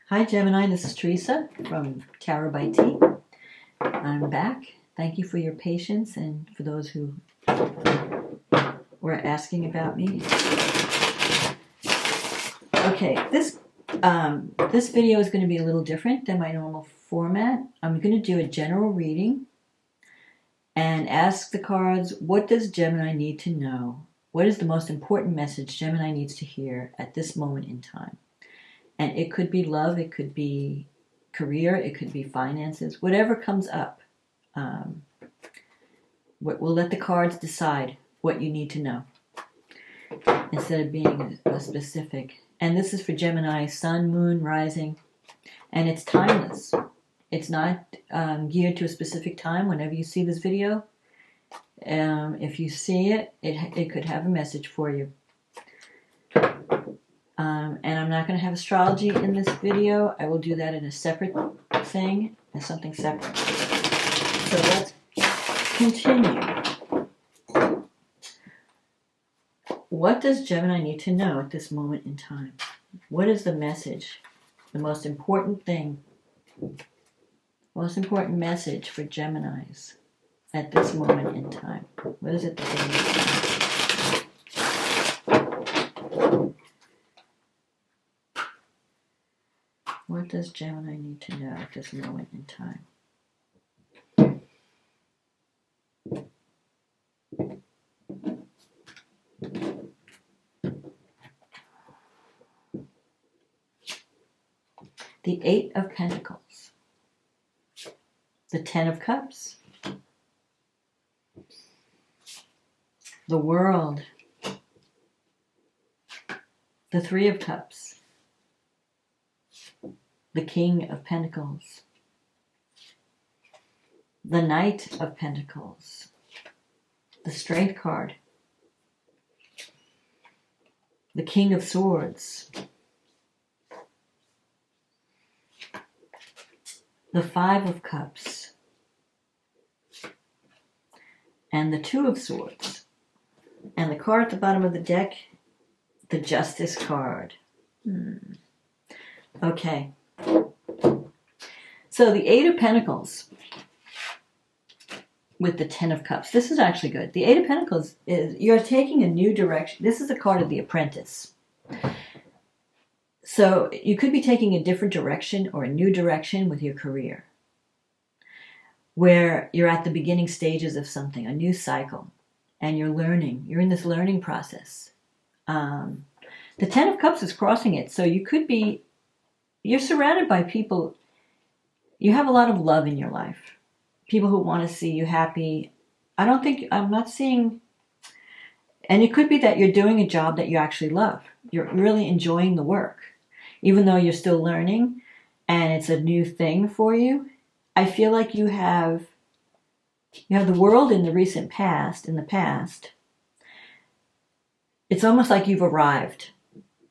Hi Gemini, this is Teresa from Tarot by T. I'm back. Thank you for your patience and for those who were asking about me. Okay, this video is going to be a little different than my normal format. I'm going to do a general reading and ask the cards, what does Gemini need to know? What is the most important message Gemini needs to hear at this moment in time? And it could be love, it could be career, it could be finances, whatever comes up. We'll let the cards decide what you need to know instead of being a specific. And this is for Gemini, Sun, Moon, Rising, and it's timeless. It's not geared to a specific time. Whenever you see this video, if you see it, it could have a message for you. And I'm not going to have astrology in this video. I will do that in a separate thing, as something separate. So let's continue. What does Gemini need to know at this moment in time? What is the message? The most important thing, most important message for Geminis at this moment in time. What is it that they need to know? What does Gemini need to know at this moment in time? The Eight of Pentacles. The Ten of Cups. The World. The Three of Cups. The King of Pentacles, the Knight of Pentacles, the Strength card, the King of Swords, the Five of Cups, and the Two of Swords. And the card at the bottom of the deck, the Justice card. Okay. So the Eight of Pentacles with the Ten of Cups. This is actually good. The Eight of Pentacles is you're taking a new direction. This is a card of the Apprentice. So you could be taking a different direction or a new direction with your career, where you're at the beginning stages of something, a new cycle, and you're learning. You're in this learning process. The Ten of Cups is crossing it. So you could be, you're surrounded by people. You have a lot of love in your life. People who want to see you happy. I'm not seeing, and it could be that you're doing a job that you actually love. You're really enjoying the work, even though you're still learning and it's a new thing for you. I feel like you have the world in the recent past, It's almost like you've arrived.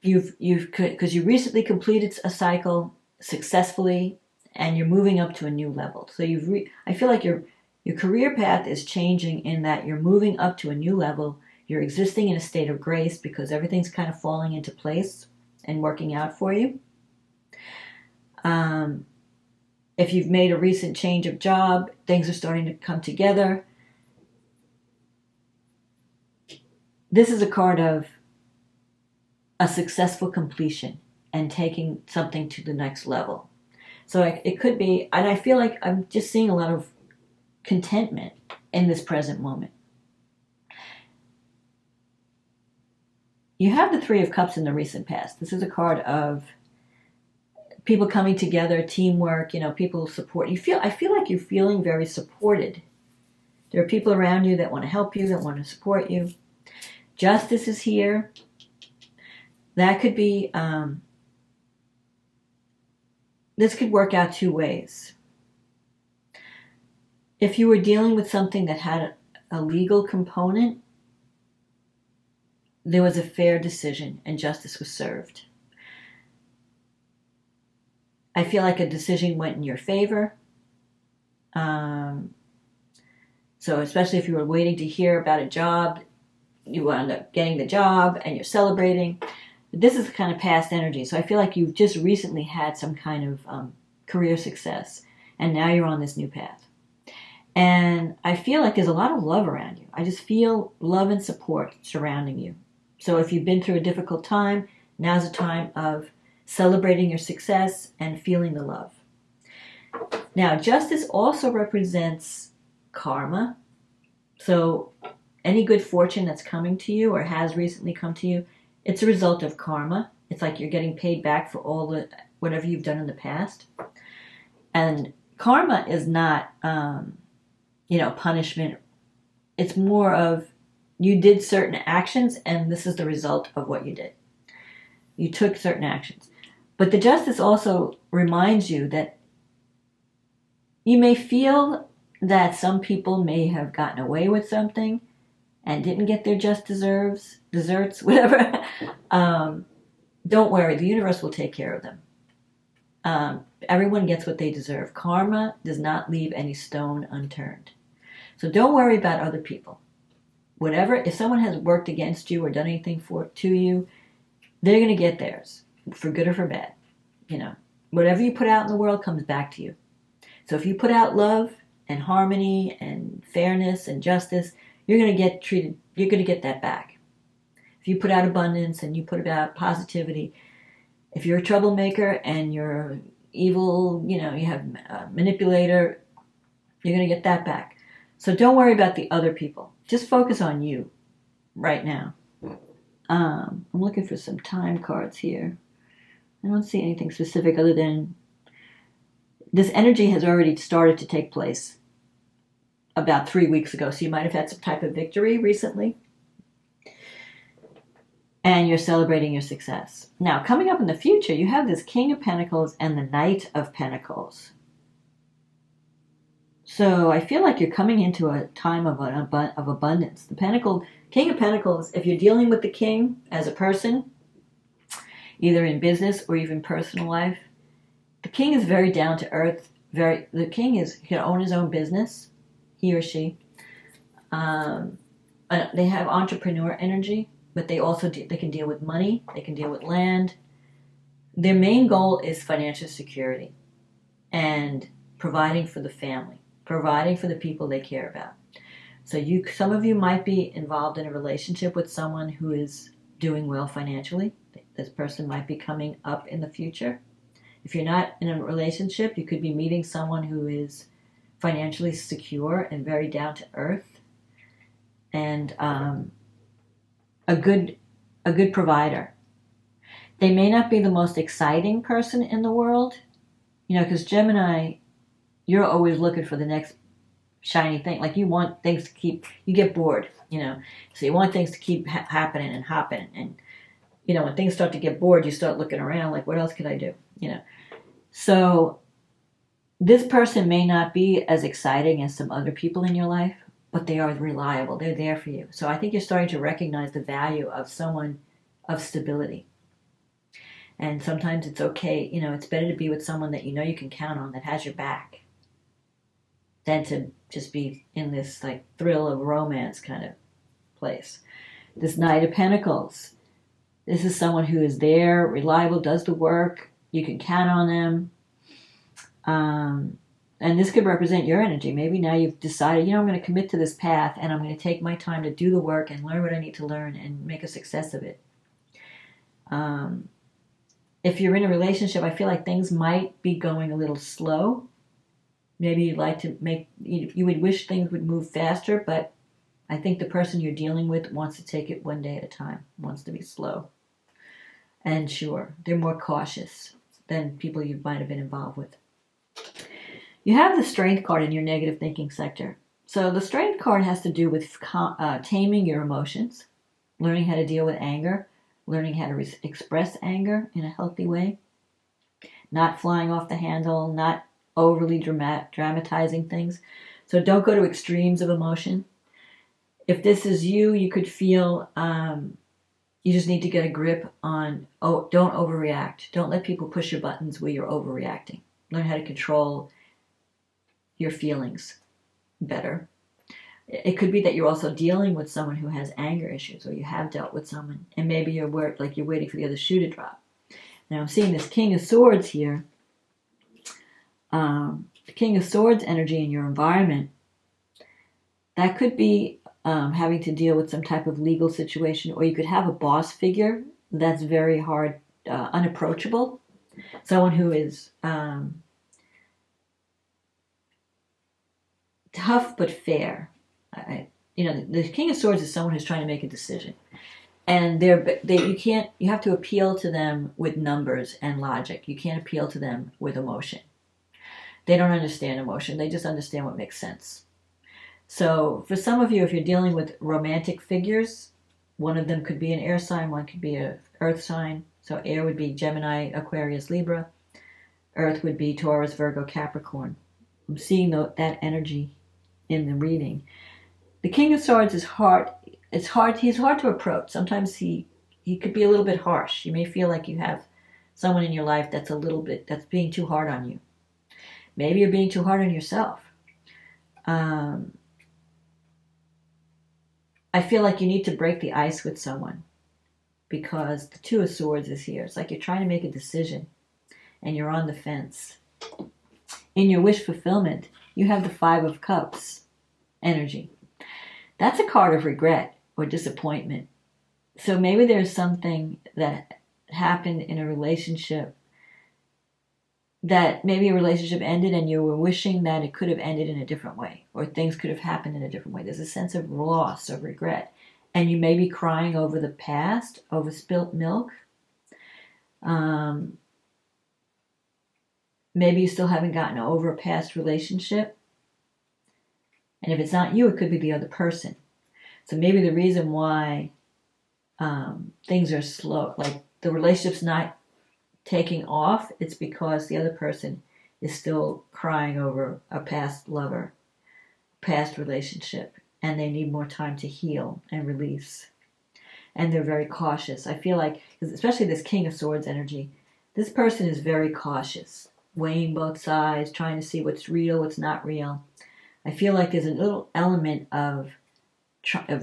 Because you recently completed a cycle successfully, and you're moving up to a new level. So I feel like your career path is changing in that you're moving up to a new level. You're existing in a state of grace because everything's kind of falling into place and working out for you. If you've made a recent change of job, things are starting to come together. This is a card of a successful completion and taking something to the next level. So it could be, and I feel like I'm just seeing a lot of contentment in this present moment. You have the Three of Cups in the recent past. This is a card of people coming together, teamwork, people support. I feel like you're feeling very supported. There are people around you that want to help you, that want to support you. Justice is here. That could be, this could work out two ways. If you were dealing with something that had a legal component, there was a fair decision and justice was served. I feel like a decision went in your favor. So especially if you were waiting to hear about a job, you wound up getting the job and you're celebrating. This is kind of past energy. So I feel like you've just recently had some kind of career success, and now you're on this new path. And I feel like there's a lot of love around you. I just feel love and support surrounding you. So if you've been through a difficult time, now's a time of celebrating your success and feeling the love. Now, justice also represents karma. So any good fortune that's coming to you or has recently come to you, it's a result of karma. It's like you're getting paid back for all the whatever you've done in the past. And karma is not, punishment. It's more of you did certain actions and this is the result of what you did. You took certain actions. But the justice also reminds you that you may feel that some people may have gotten away with something and didn't get their just desserts, whatever. Don't worry, the universe will take care of them. Everyone gets what they deserve. Karma does not leave any stone unturned. So don't worry about other people. Whatever, if someone has worked against you or done anything to you, they're going to get theirs, for good or for bad. Whatever you put out in the world comes back to you. So if you put out love and harmony and fairness and justice, you're going to get that back. If you put out abundance and you put out positivity, if you're a troublemaker and you're evil, you have a manipulator, you're going to get that back. So don't worry about the other people. Just focus on you right now. I'm looking for some time cards here. I don't see anything specific other than this energy has already started to take place about 3 weeks ago. So you might have had some type of victory recently. And you're celebrating your success. Now, coming up in the future, you have this King of Pentacles and the Knight of Pentacles. So I feel like you're coming into a time of abundance. The King of Pentacles, if you're dealing with the King as a person, either in business or even personal life, the King is very down to earth. The King can own his own business, he or she. They have entrepreneur energy, but they can deal with money. They can deal with land. Their main goal is financial security and providing for the family, providing for the people they care about. So some of you might be involved in a relationship with someone who is doing well financially. This person might be coming up in the future. If you're not in a relationship, you could be meeting someone who is financially secure and very down to earth, and a good provider. They may not be the most exciting person in the world, because Gemini, you're always looking for the next shiny thing. Like you want things to you get bored, so you want things to keep happening and hopping. And, when things start to get bored, you start looking around like, what else could I do? So this person may not be as exciting as some other people in your life, but they are reliable. They're there for you. So I think you're starting to recognize the value of someone of stability. And sometimes it's okay, it's better to be with someone that you can count on, that has your back, than to just be in this like thrill of romance kind of place. This Knight of Pentacles. This is someone who is there, reliable, does the work. You can count on them. And this could represent your energy. Maybe now you've decided, I'm going to commit to this path and I'm going to take my time to do the work and learn what I need to learn and make a success of it. If you're in a relationship, I feel like things might be going a little slow. Maybe you'd like to you would wish things would move faster, but I think the person you're dealing with wants to take it one day at a time, wants to be slow and sure. They're more cautious than people you might have been involved with. You have the Strength card in your negative thinking sector. So the Strength card has to do with taming your emotions, learning how to deal with anger, learning how to express anger in a healthy way, not flying off the handle, not overly dramatizing things. So don't go to extremes of emotion. If this is you, you could feel you just need to get a grip on, don't overreact. Don't let people push your buttons where you're overreacting. Learn how to control your feelings better. It could be that you're also dealing with someone who has anger issues, or you have dealt with someone, and maybe you're waiting for the other shoe to drop. Now I'm seeing this King of Swords here. The King of Swords energy in your environment. That could be having to deal with some type of legal situation, or you could have a boss figure that's very hard, unapproachable. Someone who is tough but fair. The King of Swords is someone who's trying to make a decision, and you have to appeal to them with numbers and logic. You can't appeal to them with emotion. They don't understand emotion. They just understand what makes sense. So for some of you, if you're dealing with romantic figures, one of them could be an air sign, one could be an earth sign. So air would be Gemini, Aquarius, Libra. Earth would be Taurus, Virgo, Capricorn. I'm seeing that energy in the reading. The King of Swords is hard. It's hard. He's hard to approach. Sometimes he could be a little bit harsh. You may feel like you have someone in your life that's being too hard on you. Maybe you're being too hard on yourself. I feel like you need to break the ice with someone, because the Two of Swords is here. It's like you're trying to make a decision and you're on the fence. In your wish fulfillment, you have the Five of Cups energy. That's a card of regret or disappointment. So maybe there's something that happened in a relationship, that maybe a relationship ended and you were wishing that it could have ended in a different way, or things could have happened in a different way. There's a sense of loss, of regret. And you may be crying over the past, over spilt milk. Maybe you still haven't gotten over a past relationship. And if it's not you, it could be the other person. So maybe the reason why things are slow, like the relationship's not taking off, it's because the other person is still crying over a past lover, past relationship, and they need more time to heal and release. And they're very cautious. I feel like, especially this King of Swords energy, this person is very cautious, weighing both sides, trying to see what's real, what's not real. I feel like there's a little element of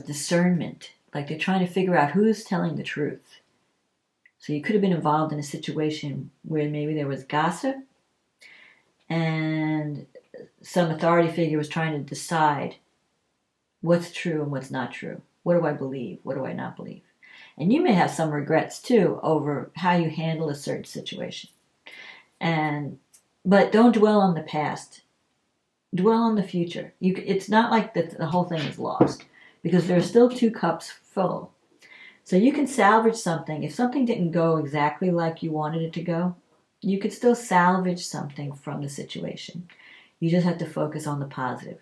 discernment, like they're trying to figure out who's telling the truth. So you could have been involved in a situation where maybe there was gossip and some authority figure was trying to decide what's true and what's not true. What do I believe? What do I not believe? And you may have some regrets too over how you handle a certain situation. But don't dwell on the past. Dwell on the future. It's not like the whole thing is lost, because there are still 2 cups full. So you can salvage something. If something didn't go exactly like you wanted it to go, you could still salvage something from the situation. You just have to focus on the positive.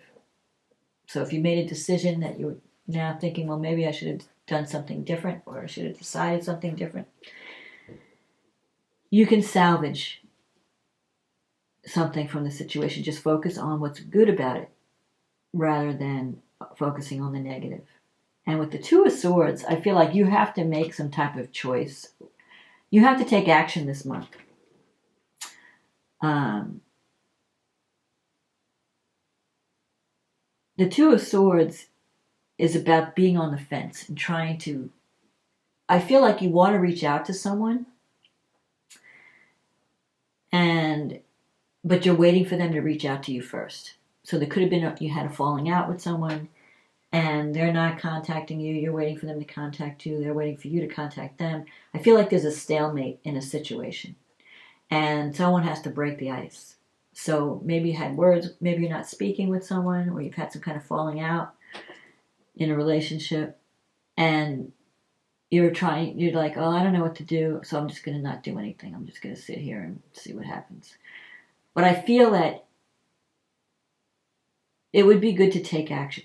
So if you made a decision that you're now thinking, well, maybe I should have done something different, or I should have decided something different, you can salvage something from the situation. Just focus on what's good about it rather than focusing on the negative. And with the Two of Swords, I feel like you have to make some type of choice. You have to take action this month. The Two of Swords is about being on the fence and trying to... I feel like you want to reach out to someone, but you're waiting for them to reach out to you first. So there could have been you had a falling out with someone, and they're not contacting you. You're waiting for them to contact you. They're waiting for you to contact them. I feel like there's a stalemate in a situation, and someone has to break the ice. So maybe you had words, maybe you're not speaking with someone, or you've had some kind of falling out in a relationship, and you're like, oh, I don't know what to do, so I'm just going to not do anything. I'm just going to sit here and see what happens. But I feel that it would be good to take action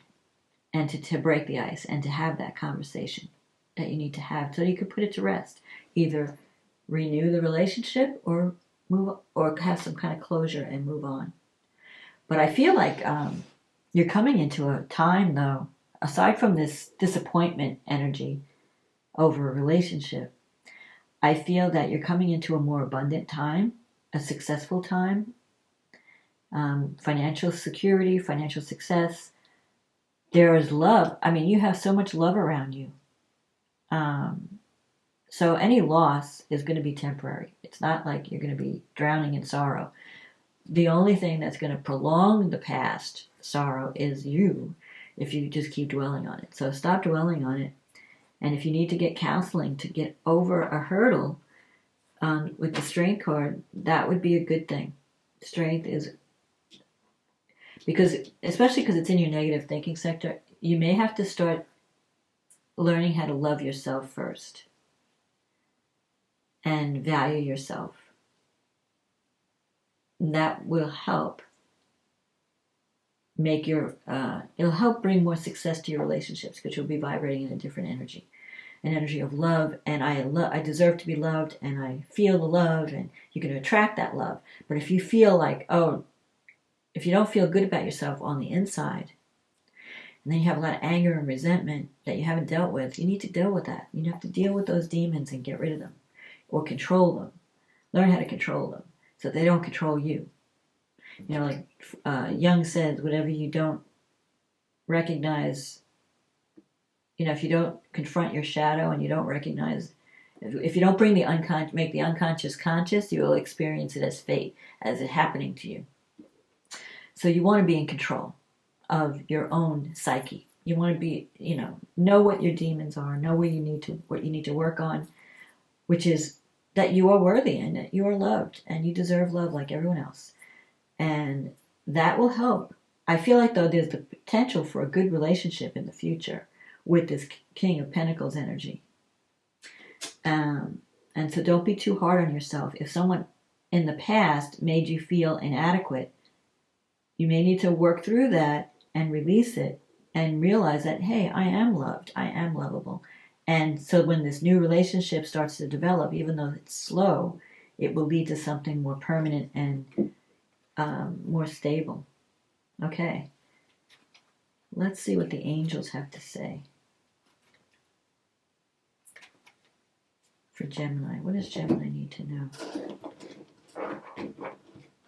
and to break the ice and to have that conversation that you need to have so you can put it to rest. Either renew the relationship or have some kind of closure and move on. But I feel like you're coming into a time, though, aside from this disappointment energy over a relationship, I feel that you're coming into a more abundant time, a successful time, financial security, financial success. there is love. I mean, you have so much love around you. So any loss is going to be temporary. It's not like you're going to be drowning in sorrow. The only thing that's going to prolong the past sorrow is you, if you just keep dwelling on it. So stop dwelling on it. And if you need to get counseling to get over a hurdle with the strength card, that would be a good thing. Strength is, especially because it's in your negative thinking sector, you may have to start learning how to love yourself first and value yourself. That will help make it'll help bring more success to your relationships, because you'll be vibrating in a different energy, an energy of love. And I deserve to be loved, and I feel the love, and you're going to attract that love. But if you feel like, if you don't feel good about yourself on the inside, and then you have a lot of anger and resentment that you haven't dealt with, you need to deal with that. You have to deal with those demons and get rid of them, or control them. Learn how to control them so they don't control you. You know, like Jung says, whatever you don't recognize, if you don't confront your shadow and you don't recognize, if you don't bring make the unconscious conscious, you will experience it as fate, as it happening to you. So you want to be in control of your own psyche. You want to be, know what your demons are, know what you need to work on, which is that you are worthy and that you are loved and you deserve love like everyone else. And that will help. I feel like, though, there's the potential for a good relationship in the future with this King of Pentacles energy. And so don't be too hard on yourself. If someone in the past made you feel inadequate, you may need to work through that and release it and realize that, hey, I am loved. I am lovable. And so when this new relationship starts to develop, even though it's slow, it will lead to something more permanent and more stable. Okay. Let's see what the angels have to say for Gemini. What does Gemini need to know?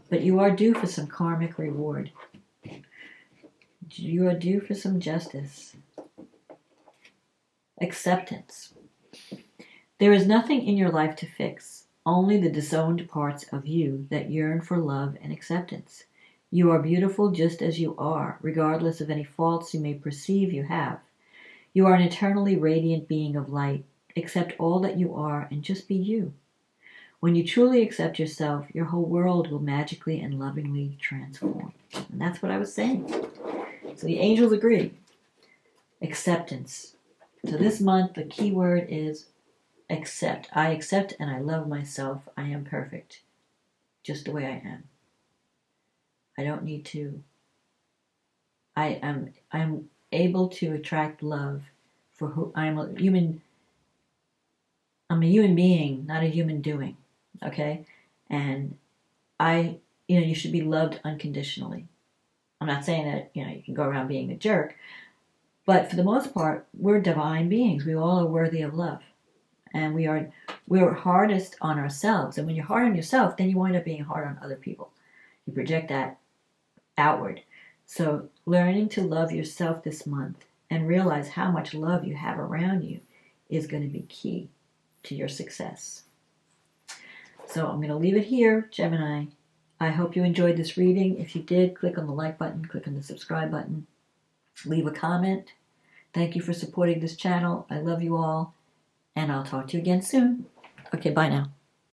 But you are due for some karmic reward. You are due for some justice. Acceptance. There is nothing in your life to fix, only the disowned parts of you that yearn for love and acceptance. You are beautiful just as you are, regardless of any faults you may perceive you have. You are an eternally radiant being of light. Accept all that you are and just be you. When you truly accept yourself, your whole world will magically and lovingly transform. And that's what I was saying. So the angels agree. Acceptance. So this month, the key word is accept. I accept and I love myself. I am perfect, just the way I am. I don't need to. I'm able to attract love for who I'm a human. I'm a human being, not a human doing. Okay, and you should be loved unconditionally. I'm not saying that you can go around being a jerk, but for the most part, we're divine beings. We all are worthy of love, and we're hardest on ourselves. And when you're hard on yourself, then you wind up being hard on other people. You project that outward. So learning to love yourself this month and realize how much love you have around you is going to be key to your success. So I'm going to leave it here, Gemini. I hope you enjoyed this reading. If you did, click on the like button, click on the subscribe button, leave a comment. Thank you for supporting this channel. I love you all, and I'll talk to you again soon. Okay, bye now.